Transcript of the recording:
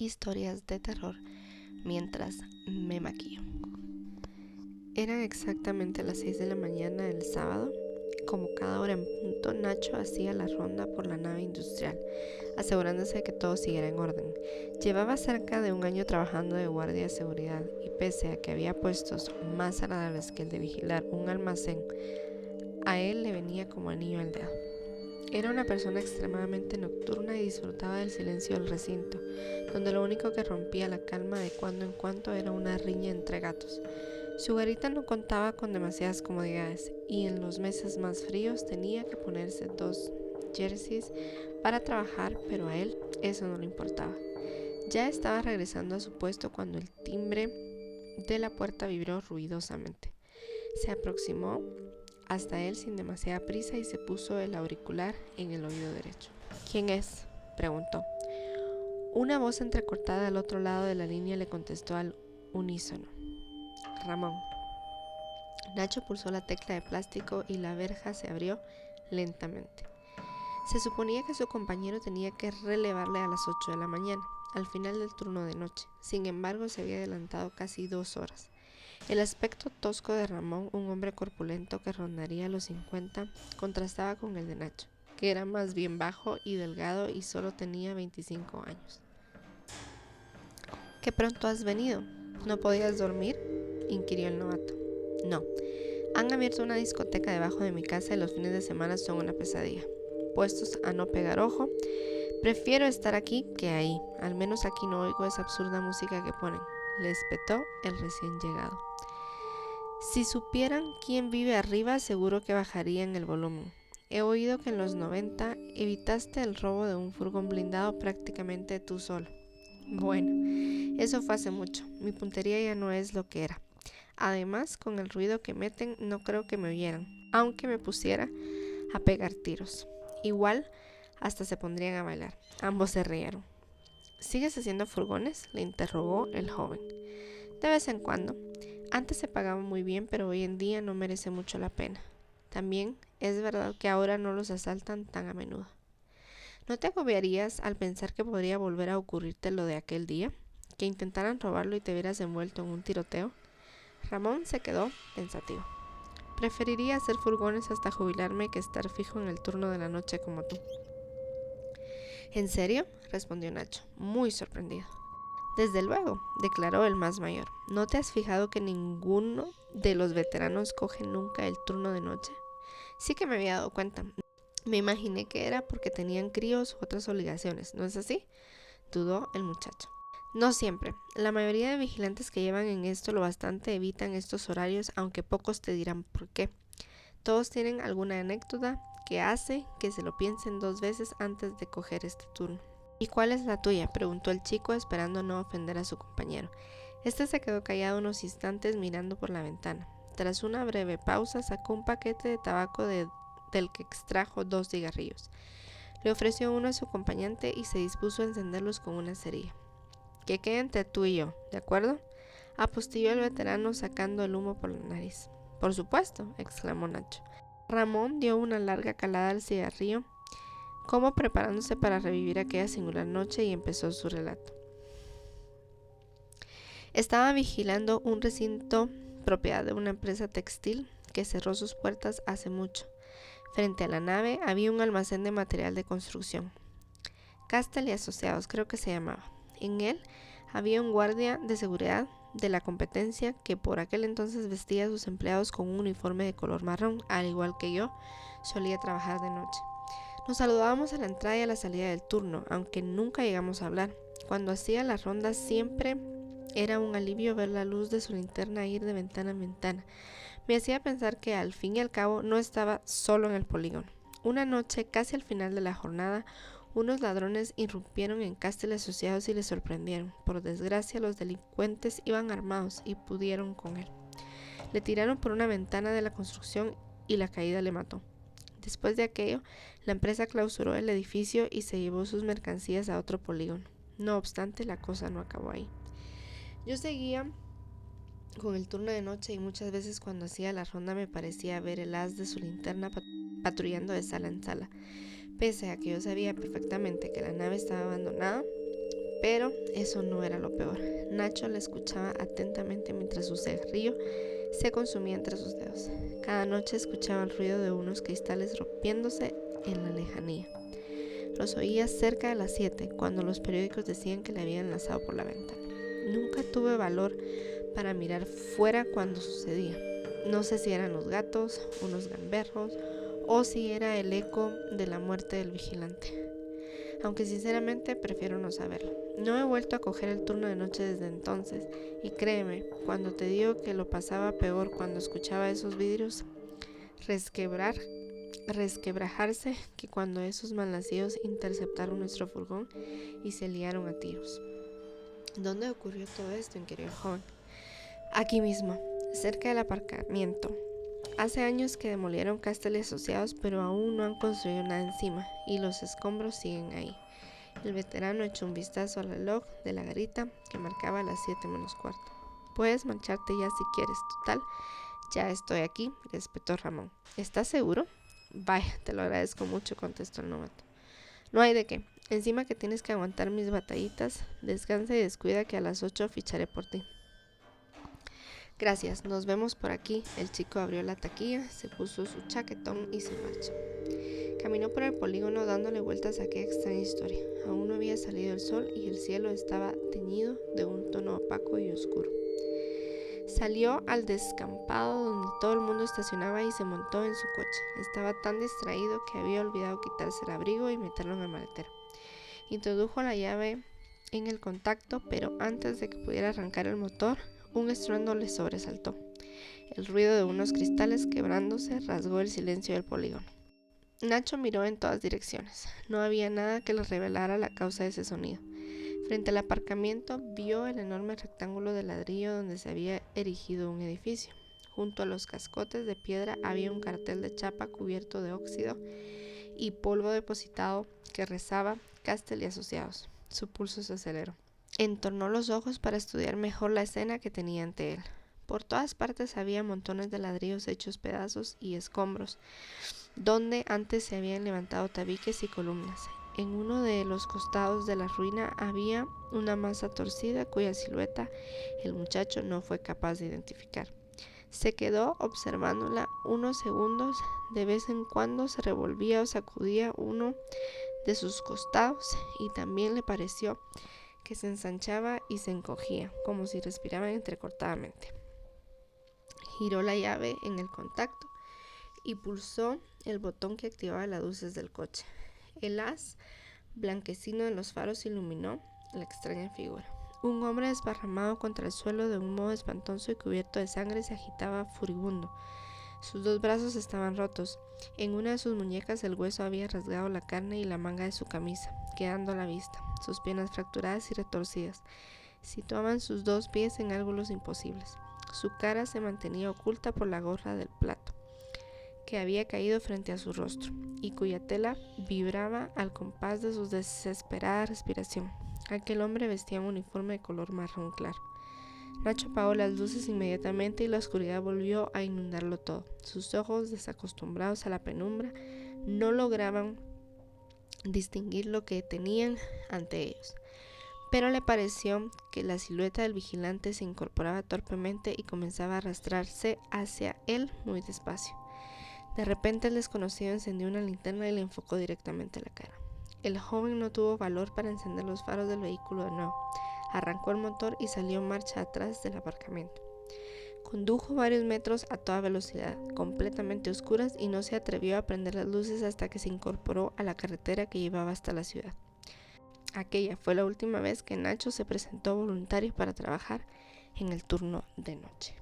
historias de terror mientras me maquillo. Eran exactamente las 6 de la mañana del sábado. Como cada hora en punto, Nacho hacía la ronda por la nave industrial, asegurándose de que todo siguiera en orden. Llevaba cerca de un año trabajando de guardia de seguridad y pese a que había puestos más agradables que el de vigilar un almacén, a él le venía como anillo al dedo. Era una persona extremadamente nocturna y disfrutaba del silencio del recinto, donde lo único que rompía la calma de cuando en cuando era una riña entre gatos. Su garita no contaba con demasiadas comodidades y en los meses más fríos tenía que ponerse 2 jerseys para trabajar, pero a él eso no le importaba. Ya estaba regresando a su puesto cuando el timbre de la puerta vibró ruidosamente. Se aproximó hasta él sin demasiada prisa y se puso el auricular en el oído derecho. ¿Quién es?, preguntó. Una voz entrecortada al otro lado de la línea le contestó al unísono. Ramón. Nacho pulsó la tecla de plástico y la verja se abrió lentamente. Se suponía que su compañero tenía que relevarle a las 8 de la mañana, al final del turno de noche. Sin embargo, se había adelantado casi 2 horas. El aspecto tosco de Ramón, un hombre corpulento que rondaría los 50, contrastaba con el de Nacho, que era más bien bajo y delgado y solo tenía 25 años. ¿Qué pronto has venido? ¿No podías dormir?, inquirió el novato. No, han abierto una discoteca debajo de mi casa y los fines de semana son una pesadilla. Puestos a no pegar ojo, prefiero estar aquí que ahí. Al menos aquí no oigo esa absurda música que ponen, le espetó el recién llegado. Si supieran quién vive arriba, seguro que bajarían el volumen. He oído que en los 90 evitaste el robo de un furgón blindado prácticamente tú solo. Bueno, eso fue hace mucho. Mi puntería ya no es lo que era. Además, con el ruido que meten, no creo que me oyeran, aunque me pusiera a pegar tiros. Igual, hasta se pondrían a bailar. Ambos se rieron. ¿Sigues haciendo furgones?, le interrogó el joven. De vez en cuando. Antes se pagaba muy bien, pero hoy en día no merece mucho la pena. También es verdad que ahora no los asaltan tan a menudo. ¿No te agobiarías al pensar que podría volver a ocurrirte lo de aquel día? ¿Que intentaran robarlo y te vieras envuelto en un tiroteo? Ramón se quedó pensativo. Preferiría hacer furgones hasta jubilarme que estar fijo en el turno de la noche como tú. ¿En serio?, respondió Nacho, muy sorprendido. Desde luego, declaró el más mayor. ¿No te has fijado que ninguno de los veteranos coge nunca el turno de noche? Sí que me había dado cuenta. Me imaginé que era porque tenían críos u otras obligaciones, ¿no es así?, dudó el muchacho. No siempre. La mayoría de vigilantes que llevan en esto lo bastante evitan estos horarios, aunque pocos te dirán por qué. Todos tienen alguna anécdota que hace que se lo piensen 2 veces antes de coger este turno. ¿Y cuál es la tuya?, preguntó el chico, esperando no ofender a su compañero. Este se quedó callado unos instantes mirando por la ventana. Tras una breve pausa, sacó un paquete de tabaco del que extrajo 2 cigarrillos. Le ofreció uno a su acompañante y se dispuso a encenderlos con una cerilla. Que quede entre tú y yo, ¿de acuerdo?, apostilló el veterano sacando el humo por la nariz. Por supuesto, exclamó Nacho. Ramón dio una larga calada al cigarrillo, como preparándose para revivir aquella singular noche, y empezó su relato. Estaba vigilando un recinto propiedad de una empresa textil que cerró sus puertas hace mucho. Frente a la nave había un almacén de material de construcción. Castel y Asociados, creo que se llamaba. En él había un guardia de seguridad de la competencia que por aquel entonces vestía a sus empleados con un uniforme de color marrón, al igual que yo solía trabajar de noche. Nos saludábamos a la entrada y a la salida del turno, aunque nunca llegamos a hablar. Cuando hacía la ronda siempre era un alivio ver la luz de su linterna ir de ventana en ventana. Me hacía pensar que al fin y al cabo no estaba solo en el polígono. Una noche, casi al final de la jornada, unos ladrones irrumpieron en Castel Asociados y le sorprendieron. Por desgracia, los delincuentes iban armados y pudieron con él. Le tiraron por una ventana de la construcción y la caída le mató. Después de aquello, la empresa clausuró el edificio y se llevó sus mercancías a otro polígono. No obstante, la cosa no acabó ahí. Yo seguía con el turno de noche y muchas veces cuando hacía la ronda me parecía ver el haz de su linterna patrullando de sala en sala. Pese a que yo sabía perfectamente que la nave estaba abandonada, Pero eso no era lo peor. Nacho la escuchaba atentamente mientras su cigarrillo se consumía entre sus dedos. Cada noche escuchaba el ruido de unos cristales rompiéndose en la lejanía. Los oía cerca de las 7, cuando los periódicos decían que le habían lanzado por la ventana. Nunca tuve valor para mirar fuera cuando sucedía. No sé si eran los gatos, unos gamberros, o si era el eco de la muerte del vigilante. Aunque sinceramente prefiero no saberlo. No he vuelto a coger el turno de noche desde entonces, y créeme, cuando te digo que lo pasaba peor cuando escuchaba esos vidrios resquebrajarse que cuando esos malnacidos interceptaron nuestro furgón y se liaron a tiros. ¿Dónde ocurrió todo esto, inquirió el joven? Aquí mismo, cerca del aparcamiento. Hace años que demolieron Castel y Asociados, pero aún no han construido nada encima, y los escombros siguen ahí. El veterano echó un vistazo al reloj de la garita que marcaba las 7 menos cuarto. Puedes marcharte ya si quieres, total. Ya estoy aquí, respetó Ramón. ¿Estás seguro? Vaya, te lo agradezco mucho, contestó el novato. No hay de qué. Encima que tienes que aguantar mis batallitas, descansa y descuida que a las 8 ficharé por ti. Gracias, nos vemos por aquí. El chico abrió la taquilla, se puso su chaquetón y se marchó. Caminó por el polígono dándole vueltas a aquella extraña historia. Aún no había salido el sol y el cielo estaba teñido de un tono opaco y oscuro. Salió al descampado donde todo el mundo estacionaba y se montó en su coche. Estaba tan distraído que había olvidado quitarse el abrigo y meterlo en el maletero. Introdujo la llave en el contacto, pero antes de que pudiera arrancar el motor, un estruendo le sobresaltó. El ruido de unos cristales quebrándose rasgó el silencio del polígono. Nacho miró en todas direcciones. No había nada que le revelara la causa de ese sonido. Frente al aparcamiento vio el enorme rectángulo de ladrillo donde se había erigido un edificio. Junto a los cascotes de piedra había un cartel de chapa cubierto de óxido y polvo depositado que rezaba Castel y Asociados. Su pulso se aceleró. Entornó los ojos para estudiar mejor la escena que tenía ante él. Por todas partes había montones de ladrillos hechos pedazos y escombros, donde antes se habían levantado tabiques y columnas. En uno de los costados de la ruina había una masa torcida cuya silueta el muchacho no fue capaz de identificar. Se quedó observándola unos segundos. De vez en cuando se revolvía o sacudía uno de sus costados y también le pareció que se ensanchaba y se encogía, como si respiraban entrecortadamente. Giró la llave en el contacto y pulsó el botón que activaba las luces del coche. El haz blanquecino de los faros iluminó la extraña figura. Un hombre desparramado contra el suelo de un modo espantoso y cubierto de sangre se agitaba furibundo. Sus dos brazos estaban rotos. En una de sus muñecas el hueso había rasgado la carne y la manga de su camisa, quedando a la vista. Sus piernas fracturadas y retorcidas situaban sus dos pies en ángulos imposibles. Su cara se mantenía oculta por la gorra del plato, que había caído frente a su rostro, y cuya tela vibraba al compás de su desesperada respiración. Aquel hombre vestía un uniforme de color marrón claro. Nacho apagó las luces inmediatamente y la oscuridad volvió a inundarlo todo. Sus ojos, desacostumbrados a la penumbra, no lograban distinguir lo que tenían ante ellos. Pero le pareció que la silueta del vigilante se incorporaba torpemente y comenzaba a arrastrarse hacia él muy despacio. De repente el desconocido encendió una linterna y le enfocó directamente a la cara. El joven no tuvo valor para encender los faros del vehículo de nuevo. Arrancó el motor y salió marcha atrás del aparcamiento. Condujo varios metros a toda velocidad, completamente oscuras, y no se atrevió a prender las luces hasta que se incorporó a la carretera que llevaba hasta la ciudad. Aquella fue la última vez que Nacho se presentó voluntario para trabajar en el turno de noche.